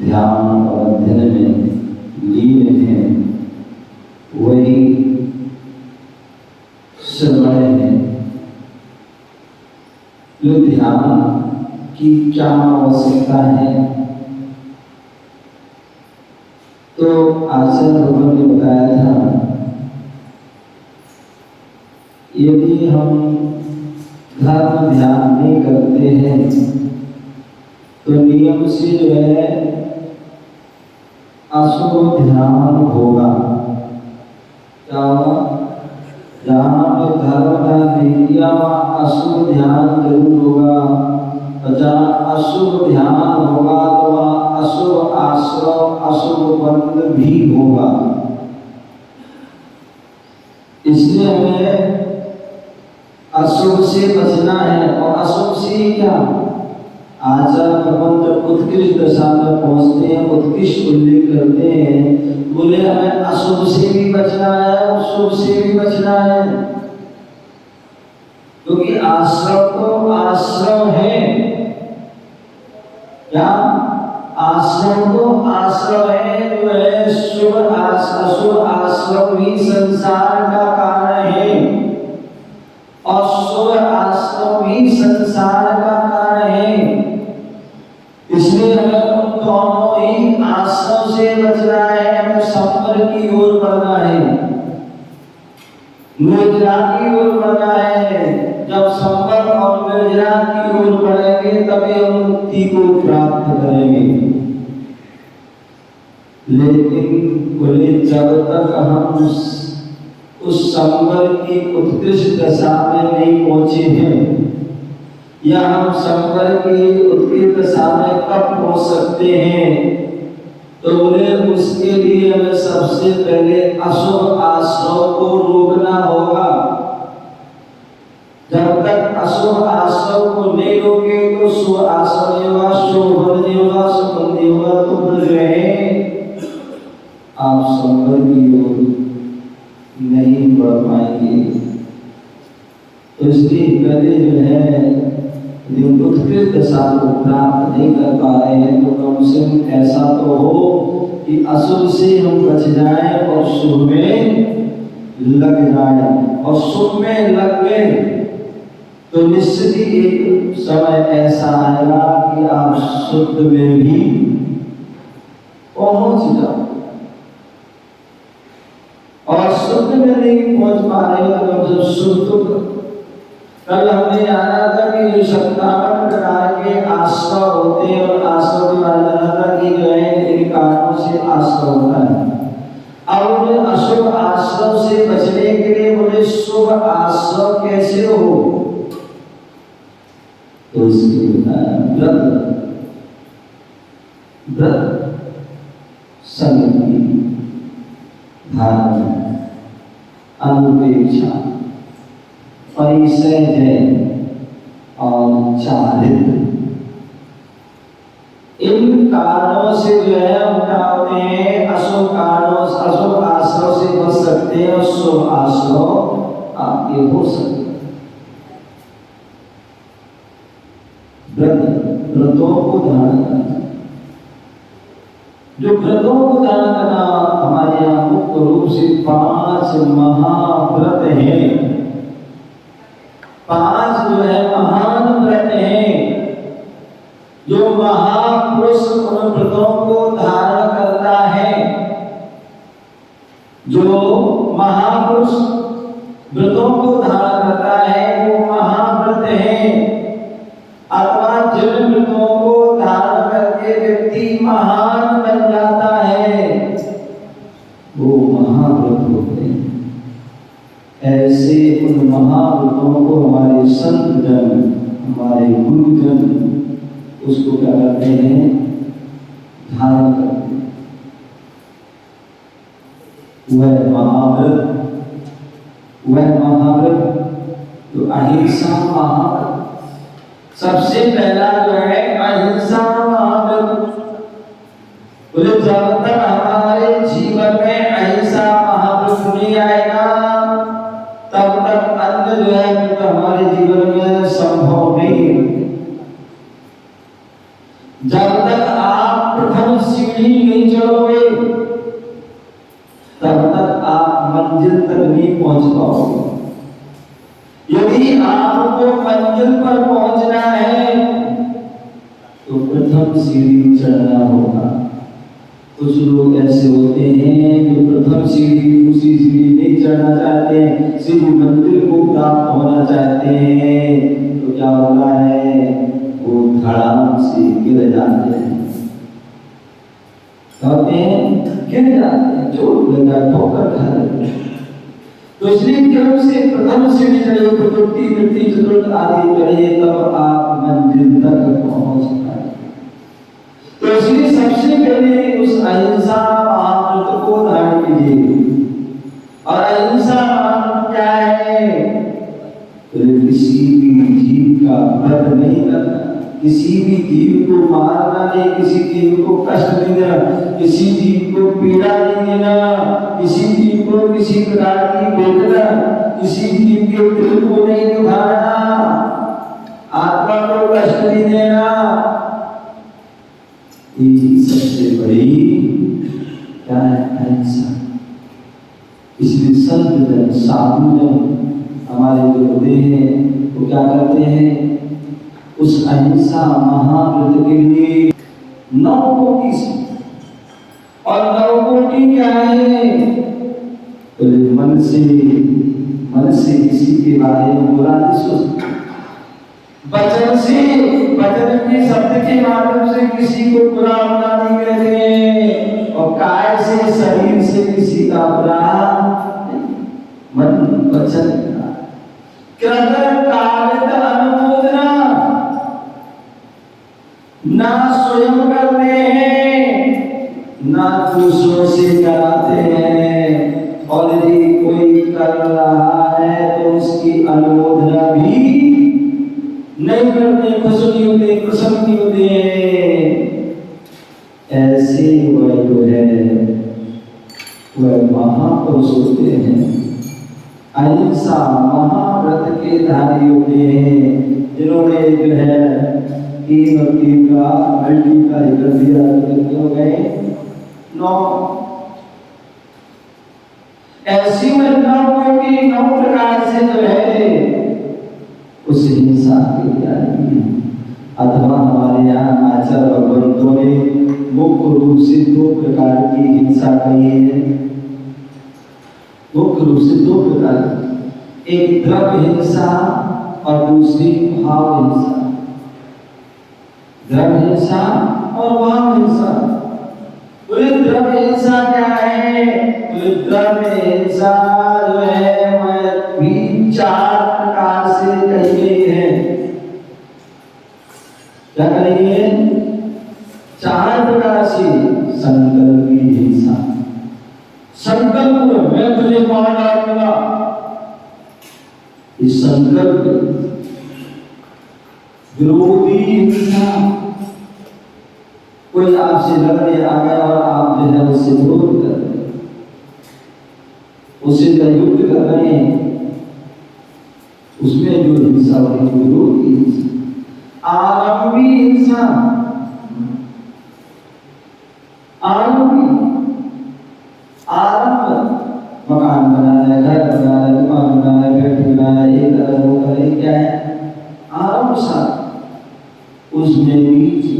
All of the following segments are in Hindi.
ध्यान और अध्ययन में लीन हैं, वही ही समय है। जो ध्यान की क्या आवश्यकता है, तो आचार्य भगवान ने बताया था, यदि हम धर्म ध्यान नहीं करते हैं तो नियम से जो है अशुभ ध्यान होगा। क्या होगा? जहाँ पे धर्म ध्यान नहीं किया वहाँ अशुभ ध्यान जरूर होगा, और जहाँ अशुभ ध्यान होगा तो वहाँ अशुभ आश्रम, अशुभ बंध भी होगा। इसलिए हमें अशुभ से बचना है। और अशुभ से क्या? आचार्य भगवान जब उत्कृष्ट दशा में पहुंचते हैं, उत्कृष्ट उल्लेख करते हैं, बोले हमें अशुभ से भी बचना है और शुभ से भी बचना है। क्योंकि आश्रम तो आश्रम है। क्या? आश्रम तो आश्रम है, जो है शुभ अशुभ आश्रम भी संसार का कारण है, और शुभ आश्रम भी संसार का कारण है। इसलिए हमें उन दोनों ही आश्रम से बचना है, हमें संपर्क की ओर बढ़ना है, निर्जरा की ओर बढ़ना है। जब संपर्क और निर्जरा की ओर बढ़ेंगे तभी हम मुक्ति को प्राप्त करेंगे। लेकिन बोले जब तक हम उस संपर्क की उत्कृष्ट दशा में नहीं पहुंचे हैं, या हम संपर्क की उत्कृष्ट दशा में कब पहुंच सकते हैं, तो बोले उसके लिए हमें सबसे पहले अशुभ आश्रम को रोकना होगा। जब तक अशुभ आश्रम को नहीं रोके तो शुभ आश्रम नहीं होगा, शुभ बंध नहीं होगा, शुभ बंध नहीं होगा, तो बोल रहे आप संपर्क की ओर नहीं बढ़ पाएंगे। तो इसलिए पहले जो है उत्कृष्ट दशा को प्राप्त नहीं कर पा रहे हैं, तो कम से कम ऐसा तो हो कि अशुभ से हम बच जाएं और शुभ में लग जाएं। और शुभ में लग गए तो निश्चित ही एक समय ऐसा आएगा कि आप शुद्ध में भी पहुंच जाओ। और शुद्ध में नहीं पहुंच पा रहे तो जब शुद्ध, कल हमने जाना था कि जो 57 प्रकार के आश्रय होते हैं, और आश्रय के बारे में जाना था कि जो है इन कारणों से आश्रय होता है। अब उन अशुभ आश्रय से बचने के लिए बोले शुभ आश्रय कैसे हो, तो इसके व्रत संगति, धारण, अनुपेक्षा, परिचय और चारित्र, इन कारणों से जो है उठाते हैं। अशुभ कारणों, अशुभ आश्रय से बच सकते हैं और शुभ आश्रय आपके हो सकते हैं। व्रतों को धारण करना, जो व्रतों को धारण करना हमारे यहाँ मुख्य रूप से 5 महाव्रत हैं। 5 जो है महान व्रत हैं, जो महापुरुष उन व्रतों को धारण करता है। जो महापुरुष व्रतों को धारण करता है वो महाव्रत है। अथवा जिन व्रतों को धारण करके व्यक्ति महान बन जाता है वो महाव्रत होते हैं। ऐसे उन महाव्रतों को हमारे संत जन, हमारे गुरुजन उसको क्या करते हैं? धारण करते हैं। वह महाव्रत तो अहिंसा महाव्रत, सबसे पहला जो है अहिंसा महाव्रत। बोले जब तक हमारे जीवन में अहिंसा महाव्रत नहीं आएगा तब तक अन्य जो है तो हमारे जीवन में संभव नहीं। जब तक आप प्रथम सीढ़ी नहीं चढ़ोगे तब तक आप मंजिल तक नहीं पहुंच पाओगे। यदि आपको मंजिल पर पहुंचना है तो प्रथम सीढ़ी चढ़ना होगा। कुछ लोग ऐसे होते हैं जो प्रथम सीढ़ी दूसरी सीढ़ी नहीं चढ़ना चाहते हैं, सीधी मंजिल को प्राप्त होना चाहते हैं, तो क्या होता है, वो धड़ाम से गिर जाते हैं। कहते हैं गिर जाते हैं, चोट लगा, ठोकर खा लेते हैं। तो इसलिए जब से प्रथम सीढ़ी चढ़े, प्रकृति मिट्टी चतुर्थ आदि चढ़े, तब आप मंजिल तक पहुंच पाए। तो इसलिए सबसे पहले उस अहिंसा महामंत्र को धारण कीजिए। और अहिंसा महामंत्र क्या है? तो किसी भी जीव का वध नहीं करना, किसी भी जीव को मारना नहीं, किसी जीव को कष्ट नहीं देना, किसी जीव को पीड़ा नहीं देना, किसी जीव को किसी प्रकार की वेदना, किसी जीव के दिल को नहीं दुखाना, आत्मा को कष्ट नहीं देना। ये सबसे बड़ी क्या है? अहिंसा। इसलिए संत जन, साधु जन, हमारे जो होते हैं वो क्या करते हैं? उस अहिंसा महाव्रत के लिए 9 कोटि से, और 9 कोटि क्या है? तो मन से किसी के बारे में बुरा नहीं सोचते, वचन के शब्द के माध्यम से किसी को बुरा होना नहीं कहते, और काय से, शरीर से किसी का बुरा मन वचन अनुमोदना ना स्वयं करते हैं ना दूसरों से कराते हैं, और यदि कोई कर रहा है तो उसकी अनुमोदना भी नहीं करते, खुश नहीं होते, प्रसन्न नहीं होते। ऐसे वह जो है वह महापुरुष होते हैं, अहिंसा महाव्रत के धारी होते हैं, जिन्होंने जो है तीन और तीन का मल्टीप्लाई कर दिया, कितने हो गए? 9। ऐसी महिलाओं की 9 प्रकार से जो है उस हिंसा के त्यागी। अथवा हमारे यहाँ आचार्य भगवंतों ने मुख्य रूप से 2 प्रकार की हिंसा कही है। मुख्य रूप से 2 प्रकार, एक द्रव्य हिंसा और दूसरी भाव हिंसा। द्रव्य हिंसा और भाव हिंसा। द्रव्य हिंसा क्या है? द्रव्य हिंसा जो है वह भी 4 प्रकार से कही गई है। क्या कही है? 4 प्रकार से। संकल्प की हिंसा, संकल्प मैं तुझे मार डालूंगा, इस संकल्प। विरोधी हिंसा, कोई आपसे लड़ने आ गया और आप जो है उससे विरोध कर रहे, उससे युद्ध कर रहे हैं, उसमें जो हिंसा वाली विरोधी हिंसा। आरंभी हिंसा, आरंभ मकान बनाना है, घर बनाना है, दुकान बनाना है, फैक्ट्री बनाना है, ये तरह वो करे, क्या है? आरंभ सा। उसमें भी की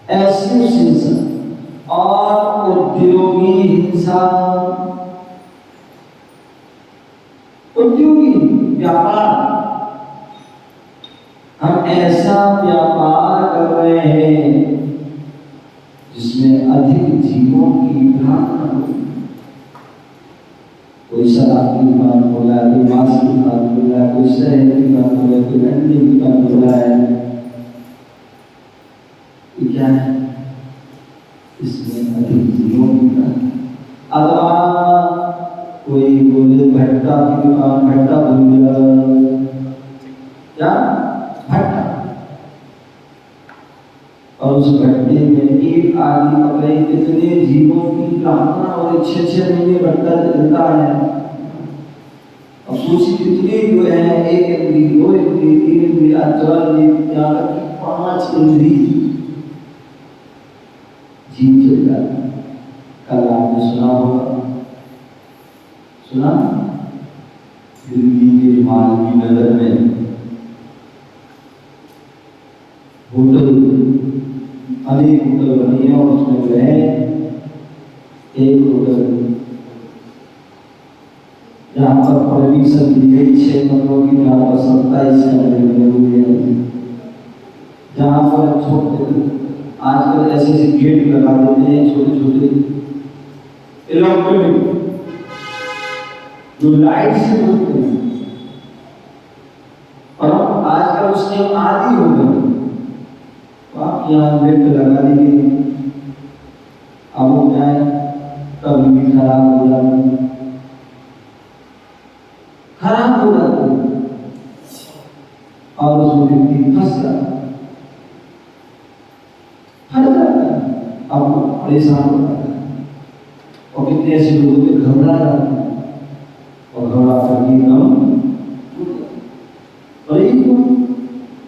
ऐसी हिंसा। और उद्योगी हिंसा, उद्योगी व्यापार, हम ऐसा व्यापार कर रहे हैं जिसमें अधिक जीवों की भ्रांति हो। कोई शराब की दुकान खोला है, कोई मांस की दुकान खोला है, कोई शहद की दुकान खोला है, कोई अंडे की दुकान खोला है। ये क्या है? इसमें अधिक जीवों की भ्रांति। अथवा कोई बोले भट्टा की दुकान, भट्टा बन गया, क्या भट्टा, और उस भट्टे में एक आदि पकड़े, कितने जीवों की प्रार्थना, और 6-6 महीने भट्टा चलता है। अब सोचिए कितने जो है, 1 इंद्री, 2 इंद्री, 3 इंद्री, 4 इंद्री, 5 इंद्री, जीव चल जाता है। कल आपने सुना होगा, सुना दिल्ली के मालवीय नगर में होटल, अनेक होटल बनी है और उसमें गए, एक होटल जहाँ पर परमिशन दी गई 6 कमरों की, जहाँ पर 27 कमरे बने हुए हैं, जहाँ पर छोटे आजकल ऐसे ऐसे गेट लगा देते हैं छोटे छोटे इलेक्ट्रॉनिक जो लाइट से बोलते हैं, और हम आजकल उसके आदी हो गए। तो आप यहाँ गेट लगा दीजिए, अब वो क्या है, कभी भी खराब हो जाता है, खराब हो जाता है और उसमें व्यक्ति फंस जाता है, फंस जाता है, अब परेशान हो जाता है। और कितने ऐसे लोगों के घबरा जाते हैं और घबरा करके एकदम, और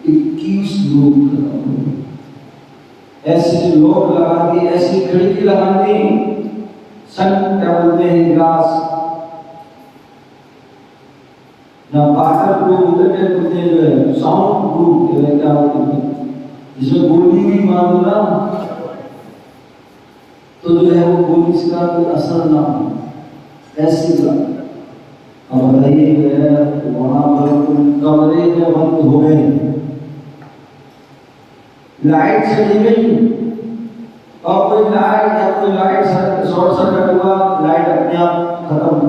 21 लोग ऐसे लोग लगा दी, ऐसी खिड़की लगा दी, संग क्या बोलते हैं ग्लास, ना वाटर प्रूफ उधर बोलते हैं, जो है साउंड प्रूफ क्या बोलते हैं, जिसमें गोली भी मारो ना तो जो है वो गोली से का कोई असर ना हो, ऐसी बात। अब बताइए वहां पर कमरे में बंद हो गए, लाइट चली गई और कोई लाइट शॉर्ट सर्किट हुआ, लाइट अपने आप खत्म।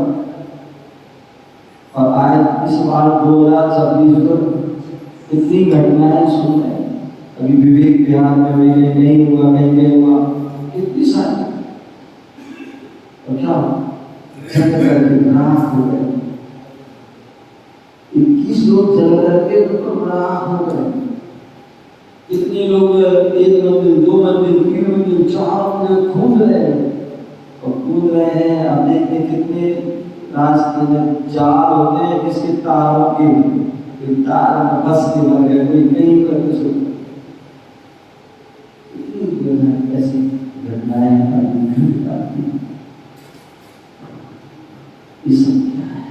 और आज इस बार 2026 में इतनी घटनाएं सुन रहे हैं, अभी विवेक बिहार में नहीं हुआ, कहीं हुआ, कितनी सारी, और क्या राख हो गए, 21 लोग जल करके तो राख हो गए। कितने लोग 1 मंदिर, 2 मंदिर, 3 मंदिर, 4 मंदिर कूद रहे हैं। अब देखते कितने रास्ते में जाल होते हैं जिसके तारों के तार में फंस के मर गए, कोई कहीं पर कुछ। ऐसी घटनाएं आती, ये सब क्या है,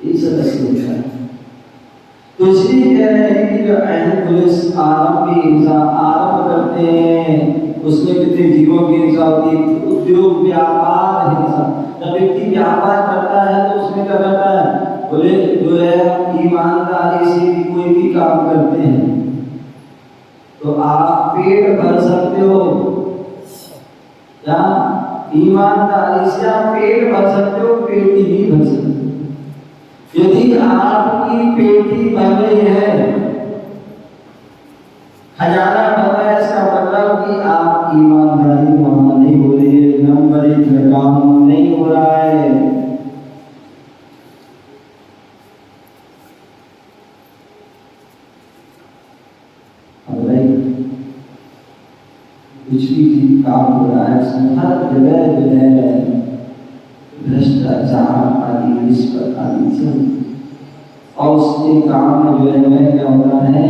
ये सब ऐसे होता है। तो इसलिए कह रहे हैं कि जो अहम पुलिस आरंभ करते हैं, उसमें कितने जीवों की हिंसा होती है। उद्योग व्यापार हिंसा, जब व्यक्ति व्यापार करता है तो उसमें क्या करता है, बोले जो है ईमानदारी से भी कोई भी काम करते हैं तो आप पेट भर सकते हो, क्या ईमानदारी से आप पेट भर सकते हो, पेटी नहीं भर सकते। यदि आपकी पेटी भर रही है, खजाना भर रहा है, इसका मतलब कि आप ईमानदारी वहां नहीं हो रही है, नंबर 1 में काम नहीं हो रहा है। कुछ भी चीज काम हो रहा है, उसमें हर जगह जो है भ्रष्टाचार आदि, रिश्वत आदि चल, और उसके काम में जो है क्या होता है,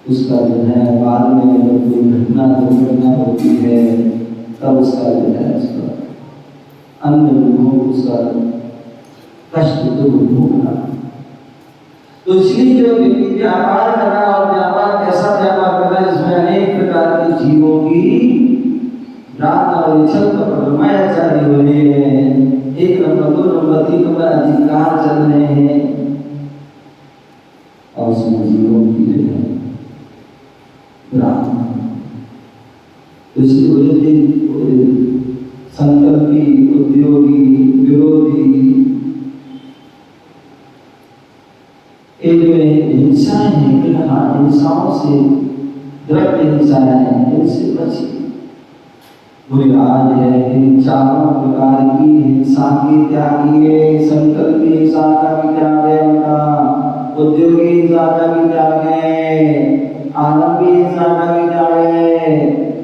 उसका जो है बाद में जब कोई दुर्घटना होती है तब उसका जो है उसका अन्य लोगों उसका कष्ट तो भोगना। तो इसलिए जो व्यक्ति व्यापार कर रहा है, और व्यापार कैसा व्यापार कर रहा है जिसमें अनेक प्रकार के जीवों की रात और छल कपटमय जारी हो रही है, 1 नंबर 2 नंबर 3 नंबर अधिकार चल रहे हैं, और उसमें जीवों की जो है तो इसलिए बोले संकल्पी, उद्योगी, विरोधी, ये जो हिंसाएं हैं, हिंसाओं से, द्रव्य हिंसाएं हैं, इनसे बचिए। मुराद है इन चारों प्रकार की हिंसा की त्यागिए। संकल्पी हिंसा का भी त्याग है उनका, उद्योगी हिंसा का भी त्याग है, आलम्बी हिंसा का भी त्याग है,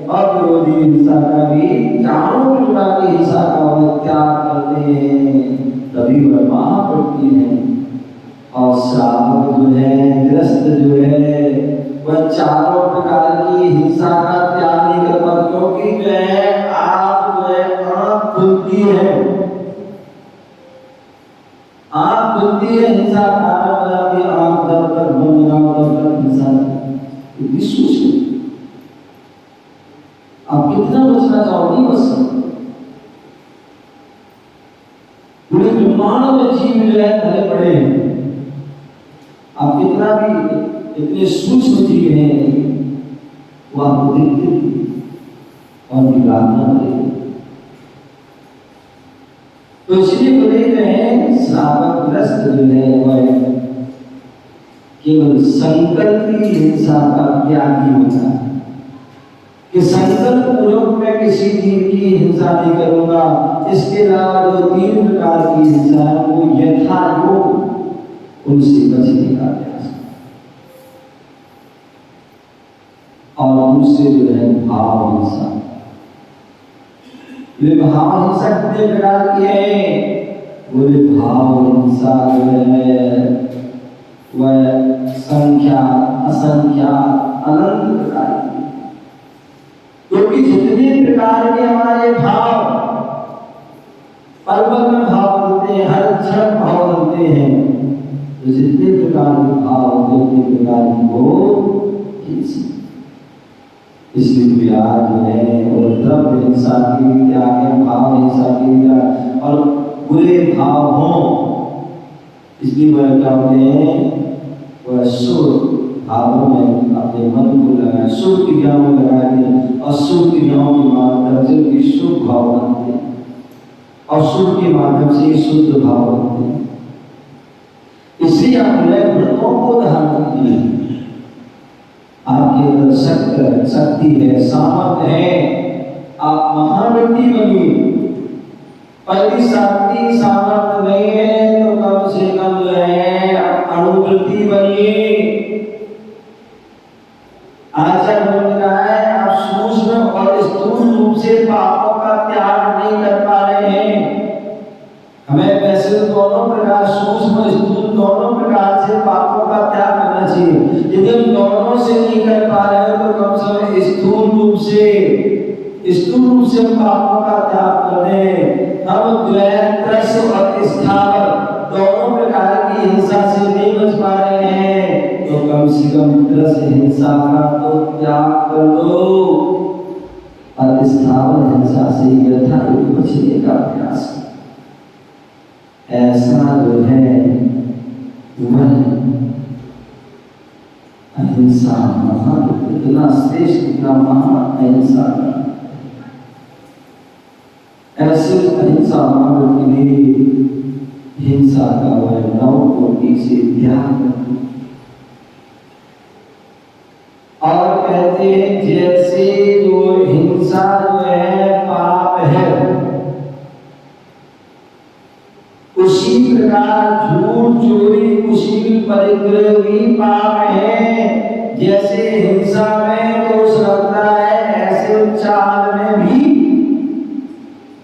और विरोधी हिंसा का भी, चारों प्रकार की हिंसा का वो त्याग करते हैं, तभी वर्मा पड़ती है। और श्रावक जो है, ग्रस्त जो है, वह चारों प्रकार की हिंसा आप कितना बचना चाहो नहीं बच सकते। पूरे ब्रह्मांड में जीव जो है धरे पड़े हैं, आप कितना भी इतने सूक्ष्म जीव हैं वो आपको दिखते और निकालना पड़ेगा। तो इसलिए बोले हैं श्रावकग्रस्त जो है वह केवल संकल्प की हिंसा का त्यागी होता है कि संकल्प पूर्वक मैं किसी जीव की हिंसा नहीं करूंगा। इसके अलावा जो 3 प्रकार की हिंसा है वो यथायोग उनसे बचने का प्रयास, और दूसरे जो है भाव हिंसा। भाव हिंसा कितने प्रकार की है? बोले भाव हिंसा जो है वह संख्या असंख्या अनंत प्रकार की, क्योंकि जितने प्रकार के हमारे भाव पल में भाव बनते हैं, हर क्षण भाव बनते हैं, तो जितने प्रकार के भाव होते उतने प्रकार की वो हिंसा। इसलिए प्यार जो है और द्रव्य हिंसा की त्याग है, भाव हिंसा की त्याग, और बुरे भाव हों इसलिए वह क्या होते हैं, वह शुभ भावों में अपने मन को लगाए, शुभ क्रियाओं में लगाए, और शुभ क्रियाओं के माध्यम से भी शुभ भाव बनते हैं, और शुभ के माध्यम से शुद्ध भाव बनते हैं। इसलिए आप व्रतों को धारण कीजिए। आपके अंदर शक्ति है, सामर्थ्य है, आप महाव्रती बनिए। पहली शक्ति सामर्थ्य नहीं है तो कम से कम जो है अनुव्रती बनिए। आचार्य बोल रहा है आप सूक्ष्म और स्थूल रूप से पापों का त्याग नहीं कर पा रहे हैं। हमें वैसे दोनों प्रकार, सूक्ष्म स्थूल दोनों प्रकार से पापों का त्याग करना चाहिए। यदि हम दोनों से नहीं कर पा रहे हो तो कम से कम स्थूल रूप से हम पापों का त्याग कर दें। हम द्वैत त्रस और स्थावर दोनों प्रकार की हिंसा से नहीं बच पा रहे हैं तो कम से कम त्रस हिंसा का तो त्याग कर दो, और स्थावर हिंसा से यथायोग बचने का प्रयास करो। ऐसा जो है वह अहिंसा महान, इतना श्रेष्ठ, इतना महान अहिंसा। ऐसे अहिंसा मार्ग के लिए हिंसा का वह 9 कोटि से त्याग करते, और कहते हैं जैसे जो हिंसा जो है पाप है, उसी प्रकार झूठ चोरी कुशील परिग्रह भी पाप है। जैसे हिंसा में दोष लगता है ऐसे चाल में भी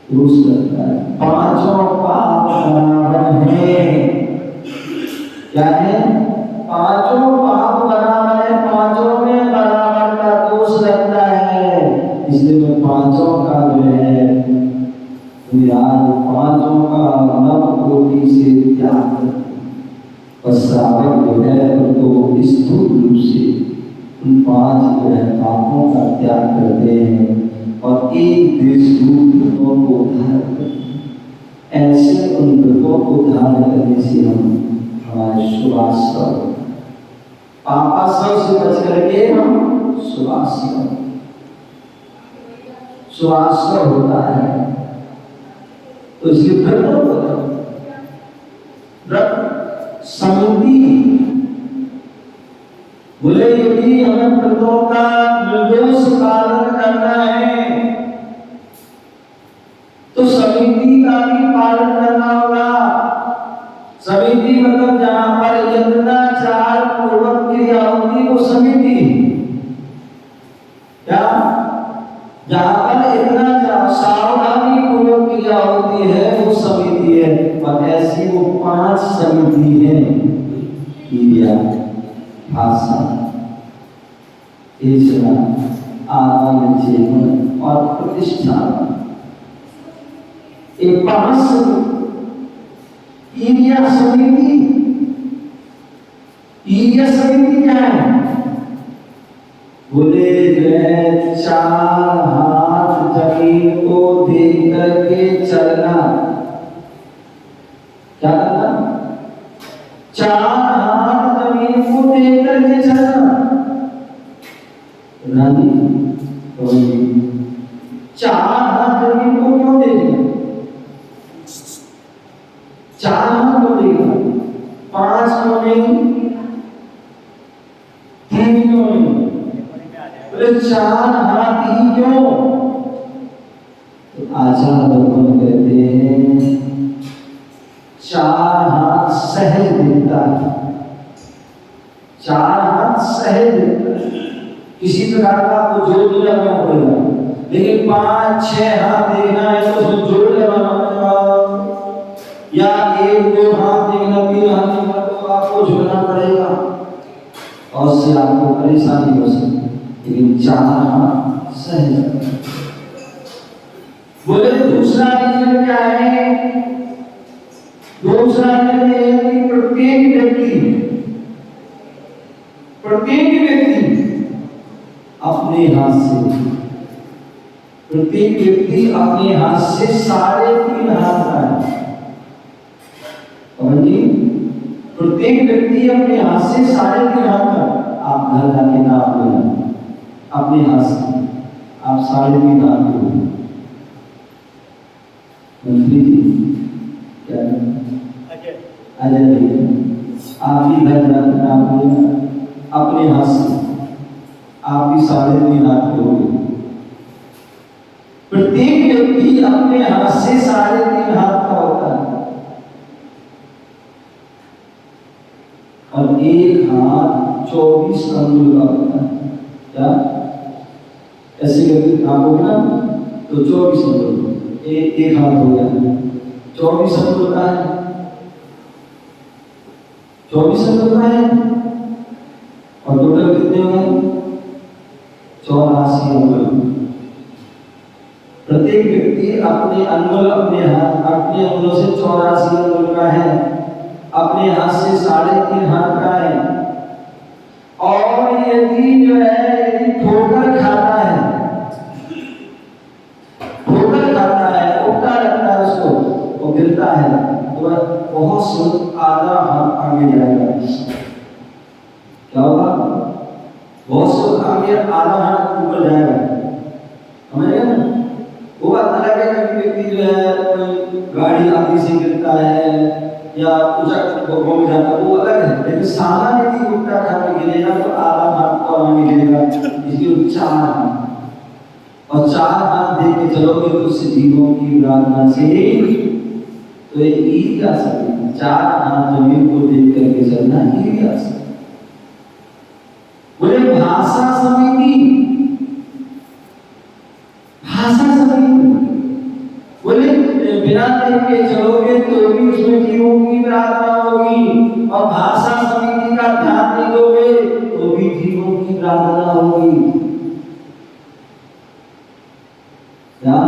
दोष लगता है। पांचों पाप बराबर है। क्या है? पांचों पाप बराबर है, पांचों में बराबर का दोष लगता है। इसलिए मैं पांचों का जो है आज पांचों का 9 कोटि से त्याग, और श्रावक जो है तो स्थूल रूप से उन 5 जो है पापों का त्याग करते हैं और एक देश व्रतों को धारण करते हैं। ऐसे उन व्रतों को धारण करने से हम हमारे शुभाश्रम पापाश्रम से बच करके हम शुभाश्रम होता है। तो इसलिए व्रत समिति बोले यदि हमें व्रतों का निर्दोष पालन करना है तो समिति का भी पालन करना होगा। समिति मतलब जहां पर यत्नाचार पूर्वक क्रिया होती वो समिति, क्या जहां पर इतना सावधानी पूर्वक क्रिया होती है वो समिति है। और ऐसी वो 5 समिति है, क्रिया, भाषा, ईर्ष्या, आनंद, जीवन और प्रतिष्ठान। एक 5 ईर्ष्या समिति। ईर्ष्या समिति क्या है? बोले जो है 4 हाथ करके चलना। क्या करना? चार हाथ जमीन को देख करके चलना। रानी चार हाथ जमीन को क्यों देखना? चार हाथ क्यों देखना? पांच क्यों नहीं? तीन क्यों नहीं? बोले चार हाथ ही क्यों? तो आचार्य भगवान कहते हैं चार हाथ सहज दिखता है। चार हाथ सहज दिखता है, किसी प्रकार का आपको जोड़ नहीं लगाना पड़ेगा। लेकिन पांच छह हाथ देखना है तो उसमें जोड़ लगाना पड़ेगा, या एक दो हाथ देखना, तीन हाथ देखना तो आपको जोड़ना पड़ेगा और उससे आपको परेशानी हो सकती है। लेकिन चार हाथ सहज। बोले दूसरा रीजन क्या है? दूसरा रीजन है कि प्रत्येक व्यक्ति अपने हाथ से, प्रत्येक व्यक्ति अपने हाथ से 3.5 हाथ का है। प्रत्येक व्यक्ति अपने हाथ से 3.5 हाथ का। आप घर जाके नाप लेना अपने हाथ से, आप 3.5 हाथ के। मंत्री जी क्या अजय भैया, आप भी घर जाके नाप लेना अपने हाथ से, आप भी 3.5 हाथ के होंगे। प्रत्येक व्यक्ति अपने हाथ से 3.5 हाथ का होता है और एक हाथ 24 अंगुल का होता है। क्या ऐसे करके आप हो ना तो 24 अंगुल, एक हाथ हो गया 24 अंगुल का है। 24 अंगुल का है और टोटल कितने हो गए? 84 अंगुल। प्रत्येक व्यक्ति अपने अंगुल, अपने हाथ, अपने अंगुलों से 84 अंगुल का है, अपने हाथ से 3.5 हाथ का है। और यदि जो है यदि ठोकर खाता है, उल्टा लगता है उसको, वो गिरता है तो बहुत से आधा हाथ आगे जाएगा। क्या होगा? बहुत से आगे आधा हाथ ऊपर जाएगा। समझ ना? वो बात अलग है कि व्यक्ति जो है कोई गाड़ी आगे से गिरता है या ऊंचा घूम जाता है, वो अलग है। लेकिन सामान यदि उल्टा खा के गिरेगा तो आधा हाथ और आगे गिरेगा, इसलिए 4 हाथ। और 4 हाथ दे के चलोगे तो उससे जीवों की प्रार्थना से तो ये ईद आ सकती है। 4 हाथ जमीन को देख करके चलना ईद आ सकती है। बोले भाषा समिति, बोले बिना देख के चलोगे तो भी उसमें जीवों की प्रार्थना होगी, और भाषा समिति का ध्यान नहीं दोगे तो भी जीवों की प्रार्थना होगी। क्या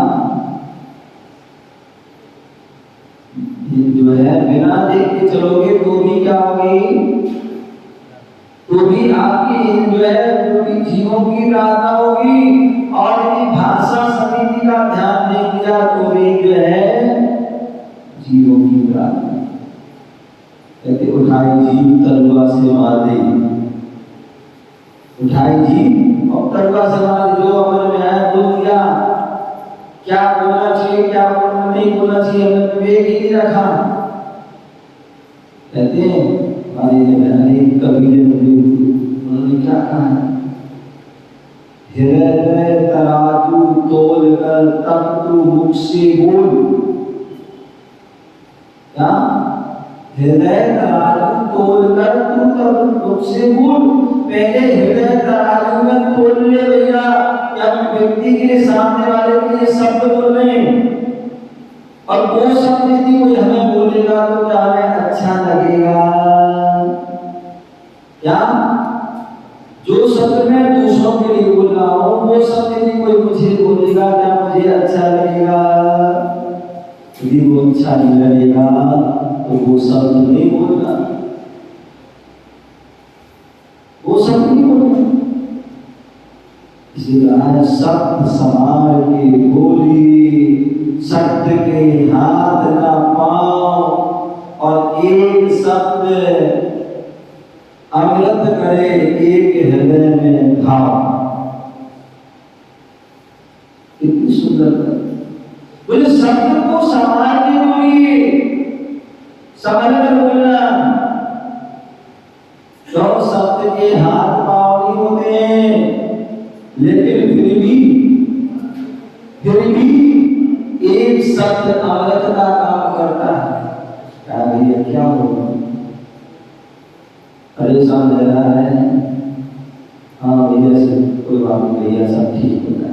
जो है बिना देख के चलोगे तो भी क्या होगी? तो भी आपकी जो है जो भी जीवों की प्रार्थना होगी। और यदि भाषा समिति का ध्यान नहीं दिया तो भी जो है जीवों की प्रार्थना। कहते उठाई जीव तलवा से मार दे, उठाई जीव और तलवा से मार दे। जो अमर में आया बोल दिया, क्या बोलना चाहिए क्या बोलना नहीं बोलना चाहिए हमने विवेक ही नहीं रखा। कहते हैं हमारे कबीले में उन्होंने क्या कहा है? हृदय तराजू तोल कर तब तू मुख से बोल। क्या? हृदय तराजू तोल कर तू तब मुख से बोल। पहले हृदय तराजू में तोल ले भैया, क्या व्यक्ति के लिए, सामने वाले के लिए शब्द बोल रहे हैं, और वो शब्द यदि कोई हमें बोलेगा तो क्या हमें अच्छा लगेगा? क्या जो शब्द मैं दूसरों के लिए बोल रहा हूँ वो शब्द यदि कोई मुझे बोलेगा क्या मुझे अच्छा लगेगा? यदि वो अच्छा नहीं लगेगा तो वो शब्द नहीं बोलना, वो शब्द नहीं बोलना। इसलिए शब्द समार के बोली सत्य के हाथ ना पाओ और एक शब्द अमृत करे एक हृदय में भाव। कितनी सुंदर बोले, शब्द को संभाल के बोलिए, समझ कर बोलना। तो शब्द के हाथ पांव नहीं होते, लेकिन फिर भी एक शब्द अमृत का काम करता है। क्या भैया, क्या होगा, परेशान रह रहा है, हाँ भैया से कोई बात नहीं, भैया सब ठीक होता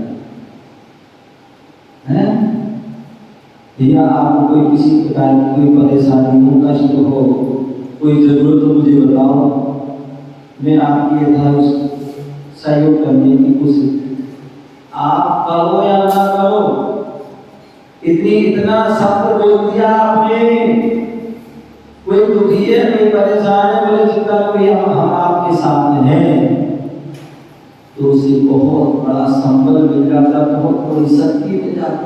है। भैया आपको कोई किसी प्रकार की कोई परेशानी हो, कष्ट हो, कोई जरूरत हो, मुझे बताओ, मैं आपकी यथावत सहयोग करने की कोशिश। आप करो या ना करो, इतना शब्द बोल दिया आपने, कोई दुखी है, कोई परेशान है, बोले जितना कोई हम आपके सामने हैं, तो उसे बहुत बड़ा संबल मिल जाता, बहुत बड़ी शक्ति मिल जाती।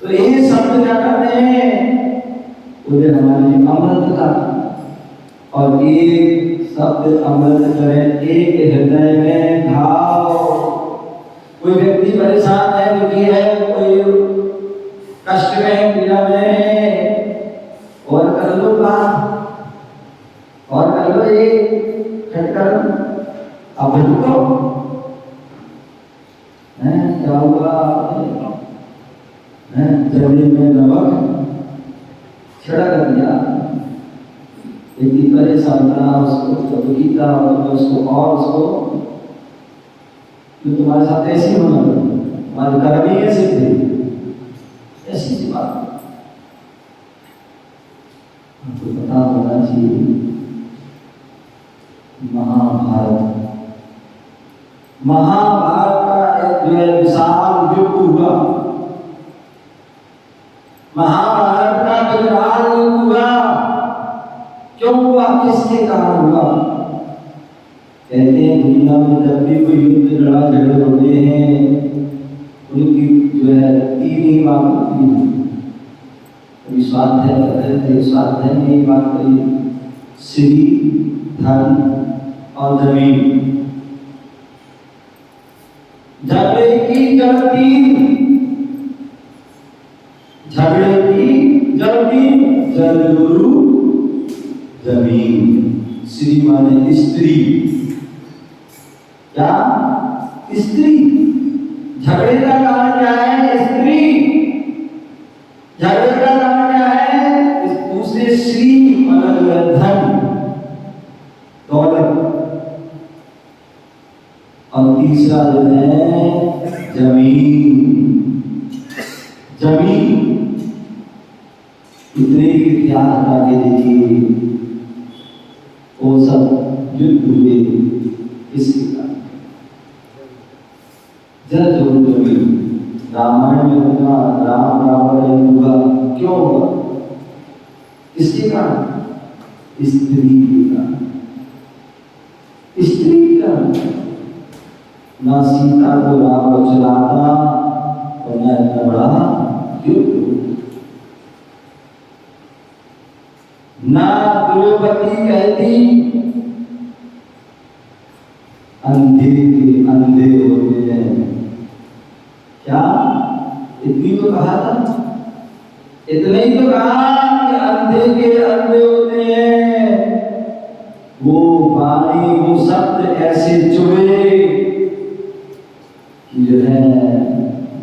तो ये शब्द क्या करते हैं, बोले हमारे अमृत का, और एक शब्द अमृत करें एक हृदय में भाव। कोई व्यक्ति परेशान है, दुखी है, कोई कष्ट में है, पीड़ा में है, और कर लो बात, और कर लो ये खटकर, अब रुको, क्या हुआ, जल्दी में नमक छिड़क दिया, इतनी परेशान था उसको, दुखी था, उसको और उसको, तो तुम्हारे साथ ऐसी होना, तुम्हारे कर्म ही ऐसे थे, ऐसी सी बात आपको पता होना चाहिए। महाभारत का एक विशाल युद्ध हुआ, महाभारत का विकराल युद्ध हुआ। क्यों हुआ, किसके कारण हुआ? कहते हैं दुनिया में जब भी कोई युद्ध लड़ा झगड़े होते हैं, उनकी जो है तीन ही बात होती है। कभी स्वाध्याय में ही बात करी, श्री, धन और जमीन। झगड़े की जल्दी जलगुरु जमीन। श्री माने स्त्री, क्या स्त्री? झगड़े का कारण क्या है? स्त्री। झगड़े का कारण क्या है? दूसरे श्री मतलब धन दौलत, और तीसरा जो है जमीन। इतने इतिहास हटा के देखिए, वो सब युद्ध हुए इसके कारण। जमीन रामायण में हुआ, राम रावण हुआ, क्यों हुआ? इसके कारण, स्त्री के कारण। स्त्री के कारण ना सीता को राम चलाता और न इतना बड़ा युद्ध, ना द्रौपदी कहती अंधे के अंधे होते हैं। क्या इतनी तो कहा था, इतने ही तो कहा कि अंधे के अंधे होते हैं। वो वाणी, वो शब्द ऐसे चुभे कि जो है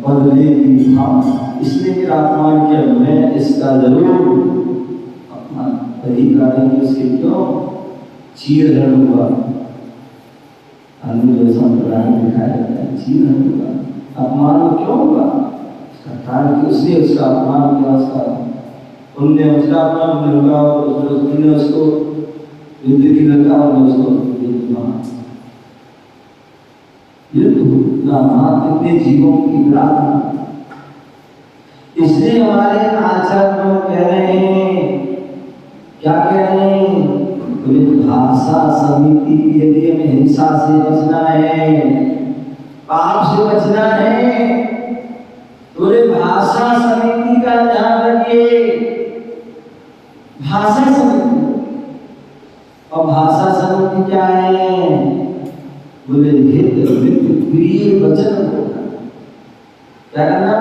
बदले की भाव। इसलिए मेरा अपमान किया, मैं इसका जरूर अपमान वही कारण कि उसके क्यों चीरहरण हुआ। अनुज संप्रदाय में दिखाया जाता है, चीरहरण हुआ, अपमान क्यों हुआ? उसका कारण कि उसने उसका अपमान किया, उसका उनने उसका अपमान लगा, और उसने उसको युद्ध की लगा, और उसको कितने जीवों की प्रार्थना। इसलिए हमारे आचार्य कह रहे हैं, क्या कह रहे हैं? भाषा समिति, यदि हमें हिंसा से बचना है, पाप से बचना है, तो भाषा भाषा समिति। और भाषा समिति क्या है? बोले हित मित प्रिय वचन बोलना। क्या करना?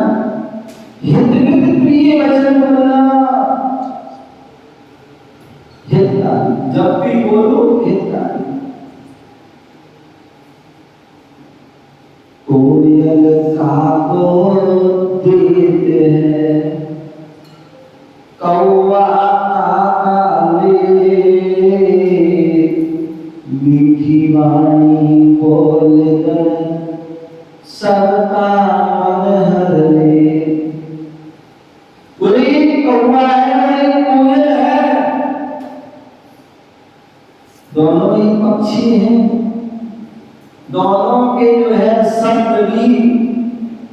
हित मित प्रिय वचन बोलना। हितकारी, जब भी बोलो हितकारी। कोयल काको देते हैं, कौवा काले, मीठी वाणी बोलकर सबका मन हर ले। बोले कौवा है, कोयल है, दोनों ही पक्षी हैं। दोनों के जो है शब्द भी,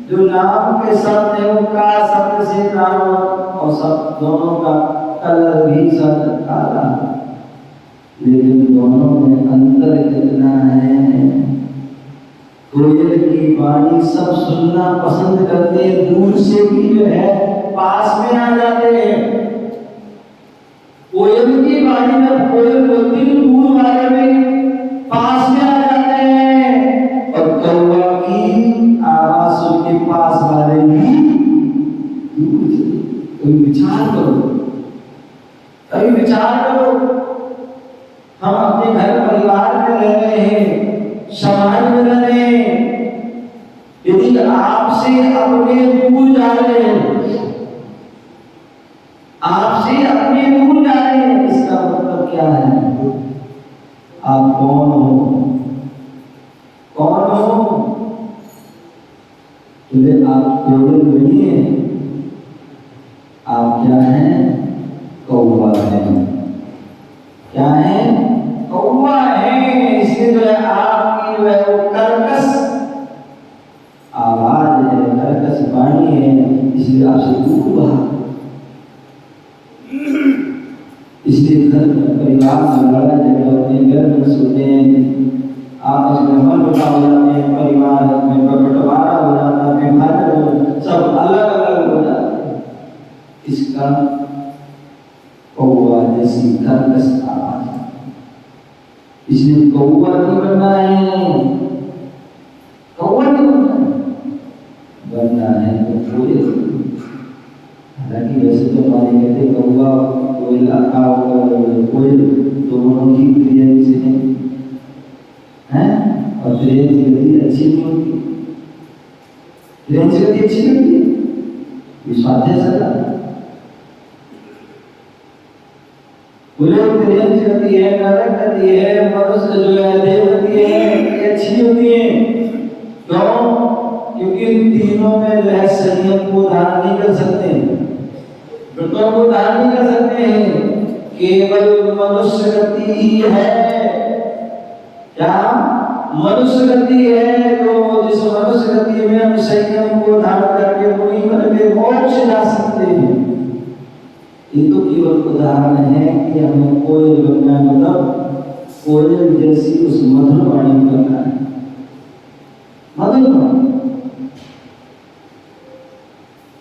जो नाम के शब्द है वो का शब्द से नाम, और सब दोनों का कलर भी सब काला, लेकिन दोनों में अंतर कितना है। कोयल की वाणी सब सुनना पसंद करते हैं, दूर से भी जो है पास में आ जाते हैं। कोयल की वाणी में कोयल बोलती है, दूर वाले में पास में आ जाते हैं, और कौवा की आवाज सुन के पास वाले भी दूर से। कभी विचार करो, कभी विचार करो, हम अपने घर परिवार में रह रहे हैं, समाज में रह रहे हैं, यदि आपसे अपने दूर जा रहे हैं, आपसे अपने दूर जा रहे हैं, इसका मतलब क्या है? आप कौन हो? कौन हो? बोले आप कोयल नहीं है, आप क्या हैं? कौवा है। क्या है? कौवा है। इसलिए जो है आपकी जो है वो कर्कश आवाज है, कर्कश वाणी है, इसलिए आपसे दूर भाग। इसलिए घर परिवार में लड़ाई झगड़ा होते हैं, घर में सोते हैं, आपस में मनमुटाव हो जाते हैं, परिवार में बंटवारा हो जाता है, विभाजन सब अलग अलग हो जाते हैं। इसका कौवा जैसी कर्कश आवाज। इसलिए कौवा नहीं बनना है, कौवा नहीं बनना है तो कोयल। हालांकि वैसे तो हमारे कहते कौवा कोयल आका और कोयल दोनों ही प्रिय से हैं, और प्रिय से गति अच्छी नहीं होती, प्रिय से गति अच्छी होती है, विश्वास है सदा। बोले प्रिय से गति है, नरक गति है, मनुष्य जो है देव गति है, ये अच्छी होती है। क्यों? क्योंकि इन तीनों में जो है संयम को धारण नहीं कर सकते, व्रतों को धारण नहीं कर सकते हैं, केवल मनुष्य गति ही है। क्या? मनुष्य गति है, तो जिस मनुष्य गति में हम संयम को धारण करके मुनि मन में मोक्ष जा सकते हैं। ये तो केवल उदाहरण है कि हमें कोयल बनना, मतलब कोयल जैसी उस मधुर वाणी करना है, मधुर वाणी।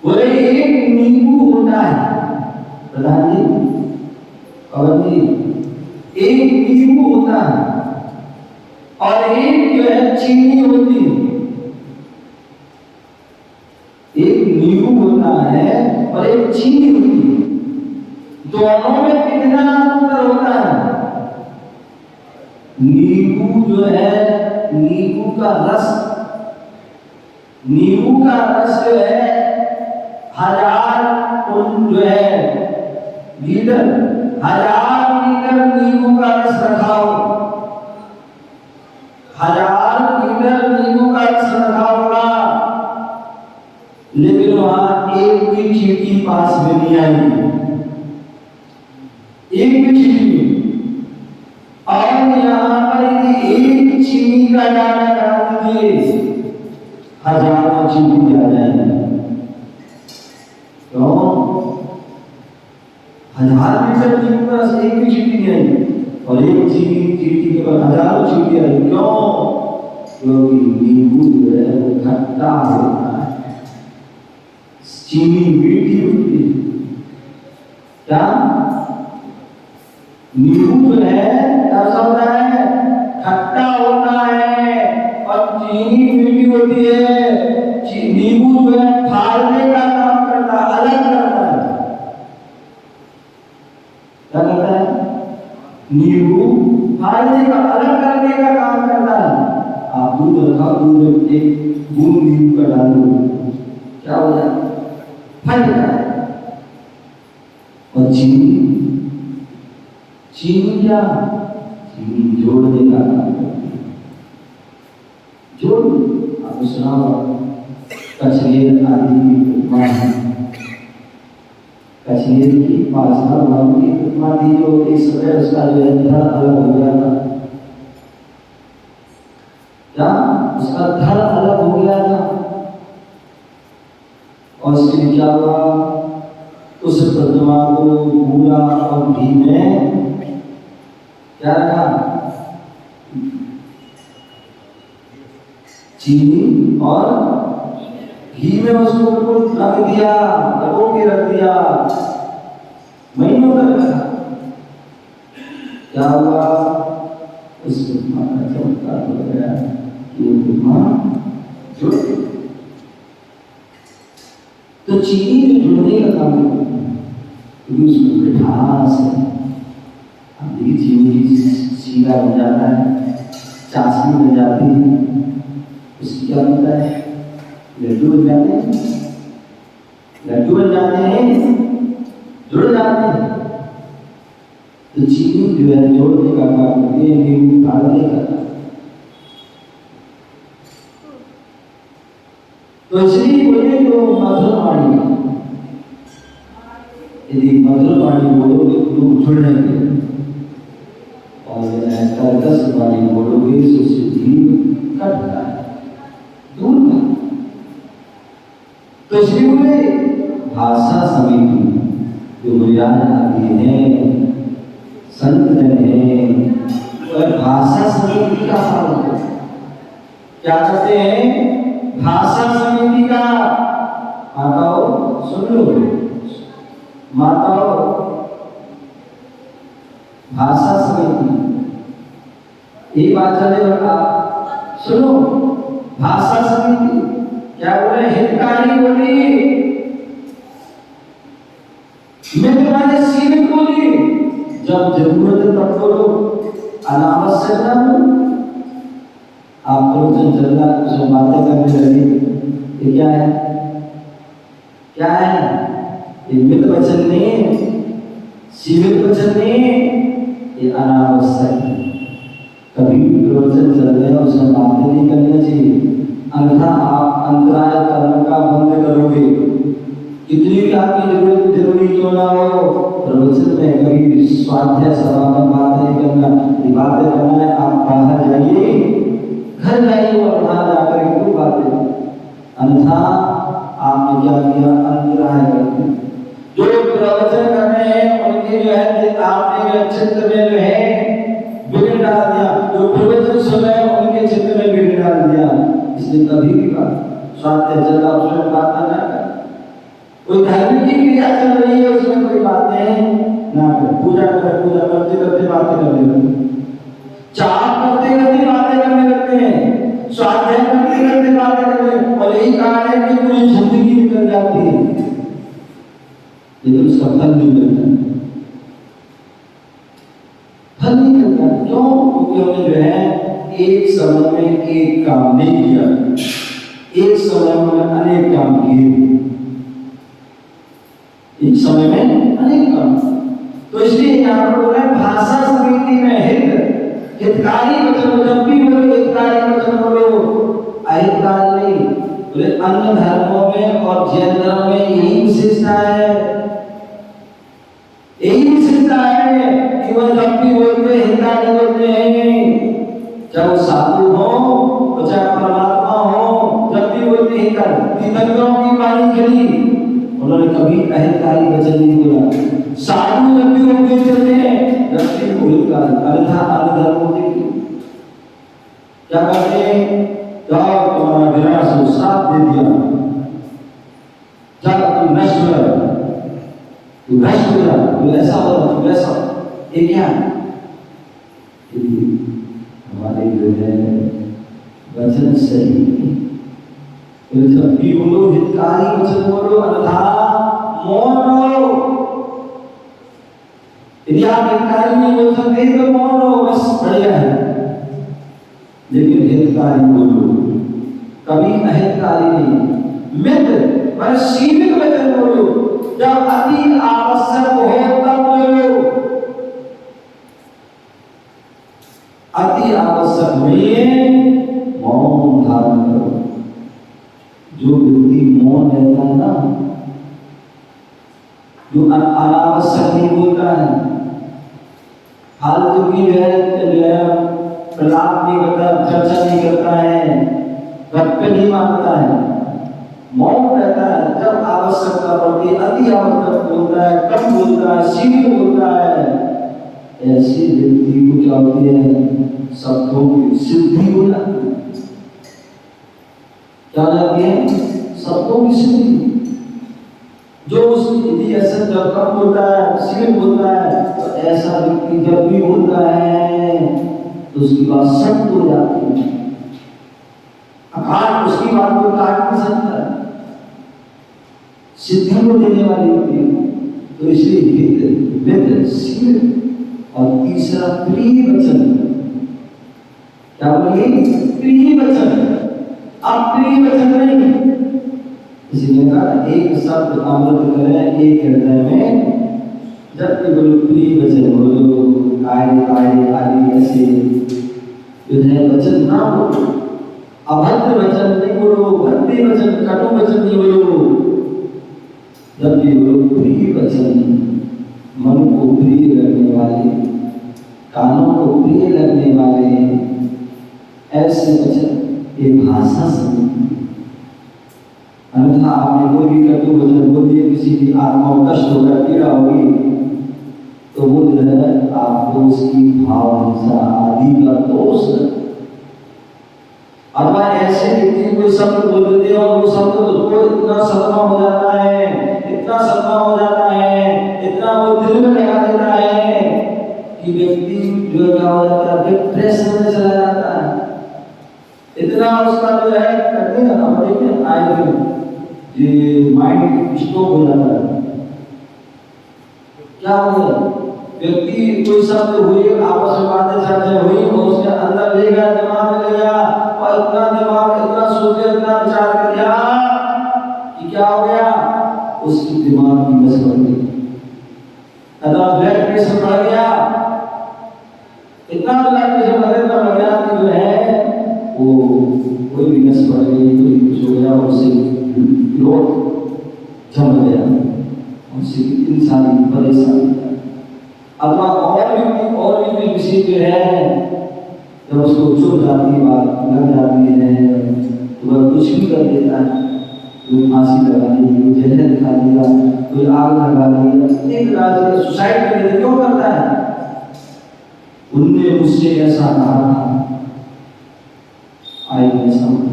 बोले एक नींबू होता है प्रधान जी, पवन जी, एक नींबू होता है और एक जो है चीनी होती है। एक नींबू होता है और एक चीनी होती है, दोनों में कितना अंतर होता है? नींबू जो है, नींबू का रस, नींबू का रस जो है 1000 जो है लीटर, 1000 लीटर नींबू का रस रखाओ, 1000 लीटर नींबू का रस रखा होगा, लेकिन वहां एक भी चींटी पास में नहीं आएगी, एक भी चीनी। और यहाँ पर एक चीनी का दाना डाल दीजिए, हजारों चीनी आ जाएगी। तो 1000 लीटर नींबू का रस एक भी चीनी नहीं आएगी, और एक चीनी चीनी के बाद हजारों चीनी आएगी। क्यों? क्योंकि नींबू जो है वो खट्टा होता है, चीनी मीठी होती है। क्या? नींबू जो है ऐसा होता है, खट्टा होता है और चीनी मीठी होती है। नींबू जो है फाड़ने का काम करता है, अलग करता है। क्या करता है? नींबू फाड़ने का, अलग करने का काम करता है। आप दूध रखा, दूध में एक बूंद नींबू का डाल दो, क्या हो जाए? फट जाए। और चीनी, चीनी क्या? चीनी जोड़ने का काम करती है। जोड़, आपने सुना होगा कचरेर आदि की उपमा, कचरेर की 5 नाम की उपमा थी, जो एक समय उसका जो है धड़ अलग हो गया था। क्या? उसका धड़ अलग हो गया था। और उसके क्या हुआ? उस प्रतिमा को पूरा और घी में क्या रखा? चीनी और घी में उसको बिल्कुल रख दिया, दबो के रख दिया, महीनों तक रखा। क्या हुआ? उस प्रतिमा का चमत्कार हो गया कि वो प्रतिमा जुड़ गई। तो चीनी में जुड़ने का काम करती है, क्योंकि उसमें मिठास है। अब देखिए चीनी सीधा हो जाता है, चाशनी बन जाती है, उसकी क्या होता है? लड्डू बन जाते हैं, लड्डू बन जाते हैं, जुड़ जाते हैं। तो चीनी जो है जोड़ने का काम करती है, नींबू फाड़ने का काम। तो इसलिए बोले तो मधुर वाणी, यदि मधुर वाणी बोलोगे तो लोग जुड़ जाएंगे, और कर्कश वाणी बोलोगे तो उससे जीव कटता है, दूर का। तो इसलिए बोले भाषा समिति जो बुनियाद आदि हैं, संत जन हैं, और भाषा समिति का पालन क्या करते हैं? भाषा समिति का, माताओं सुन लो, माताओं भाषा समिति, ये बात चले आप सुनो। भाषा समिति क्या बोले? हितकारी बोली, मित्रवादी सीमित बोली, जब जरूरत है तब बोलो, अनावश्यक ना बोलो। आप प्रवचन चल रहा है, उसमें बातें करने लगे, ये क्या है? क्या है? ये मित वचन नहीं, सीमित वचन नहीं, ये अनावश्यक है। कभी भी प्रवचन चल रहे हैं उसमें बातें नहीं करनी चाहिए, अन्यथा आप अंतराय कर्म का बंद करोगे। कितनी भी आपकी जरूरत जरूरी क्यों ना हो, प्रवचन में कभी स्वाध्याय सभा में बातें नहीं करना, बातें करना है। आप बाहर जाइए, घर जाइए और वहां जाकर क्यों बातें, अन्यथा आपने क्या किया? अंतराय कर दिया। जो प्रवचन कर रहे हैं उनके जो है आपने चित्त में जो है बिगड़ डाल दिया, जो प्रवचन सुन रहे हैं उनके चित्त में बिगड़ डाल दिया। इसलिए कभी भी स्वाध्याय चल रहा उसमें बातें ना कर, कोई धार्मिक की क्रिया चल रही है उसमें कोई बातें ना कर, पूजा करते करते बातें करने लगते, चाप करते करते बातें करने लगते हैं, स्वाध्याय करते करते बातें करते हैं, और यही कारण है कि पूरी जिंदगी निकल जाती है लेकिन उसका फल नहीं मिलता। फल नहीं मिलता क्यों? क्योंकि हमने जो है एक समय में एक काम नहीं किया, एक समय में अनेक काम किए, एक समय में अनेक काम। तो इसलिए यहाँ पर बोला भाषा समिति में हितकारी वचन, जब भी बोलो हितकारी वचन बोलो, अहितकारी नहीं बोले। अन्य धर्मों में और जैन धर्म में यही विशेषता है, यही विशेषता है कि वह जब भी बोलते हितकारी बोलते हैं, चाहे वो साधु हो चाहे परमात्मा हो, जब भी बोलते हितकारी। तीर्थंकरों की वाणी चली, उन्होंने कभी अहितकारी वचन नहीं बोला। साधु जब भी उपदेश देते हैं रस्ते को हितकारी, अन्यथा अन्य धर्मों के क्या करते हैं? जाओ तुम्हारा विनाश हो, श्राप दे दिया, जाओ तुम नष्ट हो, तू नष्ट हो जा, तू ऐसा हो, तू वैसा। ये क्या है? हमारे जो है वचन सही, तो जब भी बोलो हितकारी वचन बोलो, अन्यथा मौन रहो। यदि आप हितकारी नहीं बोल सकते तो मौन रहो, बस बढ़िया है। लेकिन हितकारी बोलो, कभी अहितकारी नहीं। मित्र मैं सीमित वचन बोलो, जब अति आवश्यक हो तब बोलो। अति आवश्यक में मौन धारण करो। जो व्यक्ति मौन रहता है ना, जो अनावश्यक नहीं बोलता है, फालतू की जो है प्रलाप नहीं करता, चर्चा नहीं करता है, गप्पे नहीं मारता है, मौन रहता है। जब आवश्यकता पड़ती है अति आवश्यक बोलता है, कम बोलता है, सीमित बोलता है। ऐसे व्यक्ति को क्या होती है? शब्दों की सिद्धि हो जाती है। क्या जाती है? शब्दों की सिद्धि। जो उसकी ऐसा जब कम बोलता है, सीमित बोलता है, तो ऐसा व्यक्ति जब भी बोलता है तो उसकी बात सत्य हो जाती है। अखाट उसकी बात को काट नहीं सकता है, सिद्धि को देने वाली होती है। तो इसलिए मित्र, सीमित, और तीसरा प्रिय वचन। क्या बोलिए? प्रिय वचन। अब प्रिय वचन नहीं, इसलिए कहा एक शब्द अमृत करें एक हृदय में। जब भी बोलो प्रिय वचन बोलो, आए ऐसे जो है वचन ना बोलो, अभद्र वचन नहीं बोलो, भद्दे वचन, कटु वचन नहीं बोलो। जब भी बोलो प्रिय वचन, मन को प्रिय लगने वाले, कानों को प्रिय लगने वाले ऐसे वचन, ये भाषा समझ। अन्यथा आपने कोई भी कटु वचन बोल दिए, किसी की आत्मा को कष्ट होगा, पीड़ा होगी, तो वो जो है आपको उसकी भाव हिंसा आदि का दोष है। अथवा ऐसे व्यक्ति कोई शब्द बोल देते हो, वो शब्द उसको इतना सदमा हो जाता है, इतना सदमा हो जाता है, इतना वो दिल में लगा देता है कि व्यक्ति जो क्या हो जाता है, डिप्रेशन में चला जाता है। इतना उसका जो है करते हैं हमारे में आए ये माइंड स्ट्रोक हो जाता है। क्या हो व्यक्ति कोई शब्द हुई, आपस में बातें चर्चा हुई, और उसके अंदर ले गया, दिमाग में ले गया, और इतना दिमाग इतना सोचे, इतना विचार कर दिया कि क्या हो गया, उसकी दिमाग की नस बढ़ गई, अगर ब्लड प्रेशर बढ़ गया, इतना ब्लड प्रेशर बढ़ गया कि जो है वो कोई भी नस बढ़ गई, कोई कुछ हो गया, उससे जम गया, उससे कितनी सारी परेशानी। अथवा और भी विषय जो है, जब उसको चुप जाती बात लग जाती है तो वह कुछ भी कर देता है। कोई फांसी लगा दी, कोई जहर खा दिया, कोई आग लगा दिया, एक रात सुसाइड कर दिया। क्यों करता है? उनने मुझसे ऐसा कहा था, आई ऐसा होता।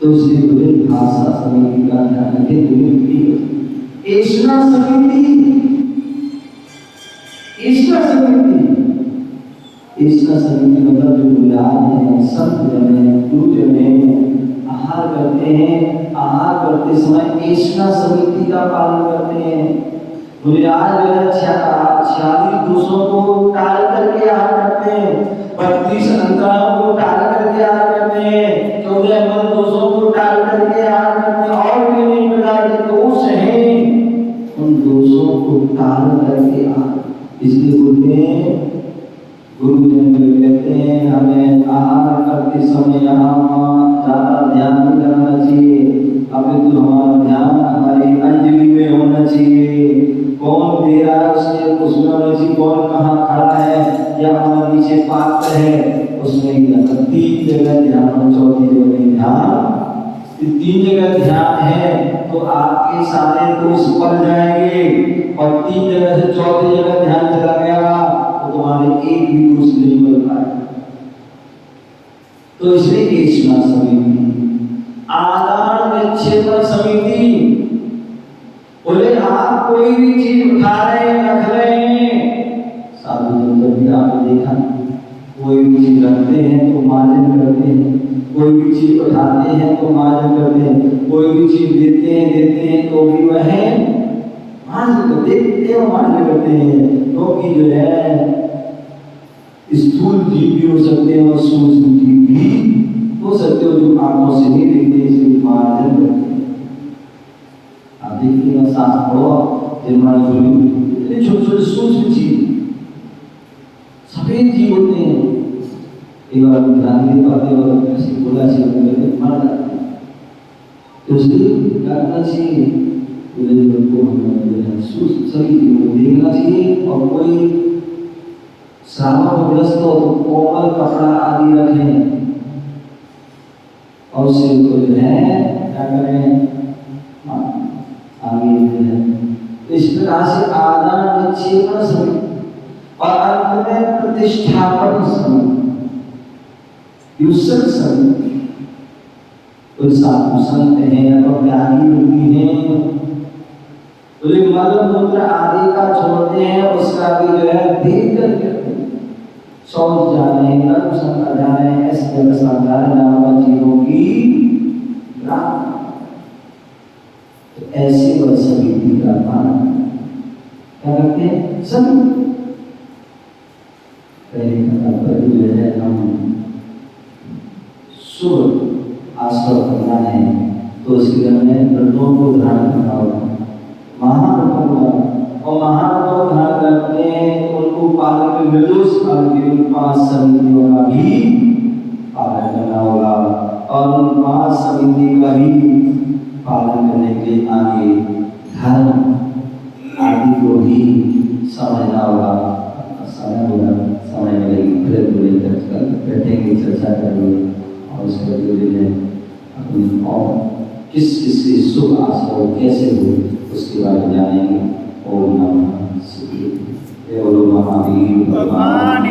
तो इसलिए बुरे भाषा समिति का ध्यान रखें। तुम्हें एशना समिति, ईश्वर समिति, ईश्वर समिति मतलब जो बुलाए हैं, संत जन हैं, गुरुजन हैं, आहार करते हैं, आहार करते समय ईश्वर समिति का पालन करते हैं। बुनियाद जो है 46 दोषों को टाल करके आहार करते हैं, 32 अंतरालों को टाल करके आहार करते हैं, 14 मन दोषों को टाल करके आहार करते हैं, और भी नहीं प्रकार के दोष हैं, उन दोषों को टाल करके आहार। इसलिए बोलते हैं, गुरुजन कहते हैं हमें आहार करते समय यहाँ ज्यादा ध्यान नहीं करना चाहिए, अभी तो हमारा ध्यान हमारी अंजलि में होना चाहिए। कौन दे रहा है उसमें होना चाहिए, कौन कहाँ खड़ा है या हमारे नीचे पात्र है उसमें ही रहना। 3 जगह ध्यान, चौथी जगह नहीं ध्यान। 3 जगह ध्यान है तो आपके सारे दोष पड़ जाएंगे, और 3 जगह से चौथी जगह ध्यान चला गया तो तुम्हारे एक भी दोष नहीं बन पाएगा। तो इसलिए ईश्वर समिति, आदान विच्छेदन समिति। बोले आप कोई भी चीज उठा रहे हैं, रख रहे हैं, खाते हैं तो मार्जन करते हैं, कोई भी चीज देते हैं तो भी वह मार्जन देखते हैं, मार्जन करते हैं। क्योंकि जो है स्थूल जीव भी हो सकते हैं और सूक्ष्म जीव भी हो सकते हो, जो आंखों से नहीं देखते इसलिए मार्जन करते हैं। आप देखिएगा सांस पढ़ो, इतने छोटे छोटे सूक्ष्म जीव, सफेद जीव होते हैं। एक बार ध्यान नहीं पाते और ऐसे बोला से मर जाते हैं, तो इसलिए क्या करना चाहिए, को हमें सभी जीवों को देखना चाहिए। और कोई श्रावणग्रस्त हो तो कोमल कपड़ा आदि रखें और उसे जो है क्या करें आगे जो है। तो इस प्रकार से आदान विच्छेदन समय और अंत में प्रतिष्ठापन समय, युसक समय। कोई साधु संत है या तो त्यागी व्यक्ति है तो मल मूत्र आदि का छोड़ते हैं, उसका भी जो है देख करके शौच जाने, कर्म संग जाने, ऐसे व्यवस्था जानवर जीवों की तो ऐसे वह सभी का पालन क्या करते हैं सभी। पहले का तात्पर्य जो है हम शुभ आश्रय करना है तो उसके लिए हमें व्रतों को धारण करना होगा, महाव्रतों और महाव्रतों धारण करके उनको पालन में निर्दोष पालन के उन 5 समितियों का भी पालन करना होगा और उन 5 समिति का भी पालन करने के लिए आगे धर्म आदि को भी समझना होगा। समय मिलेगी फिर बैठेंगे, चर्चा करेंगे और उसके बाद अपनी और किस किस शुभ आश्रय कैसे हो उसके बारे में जानेंगे। ओम नमः शिवाय। महावीर भगवान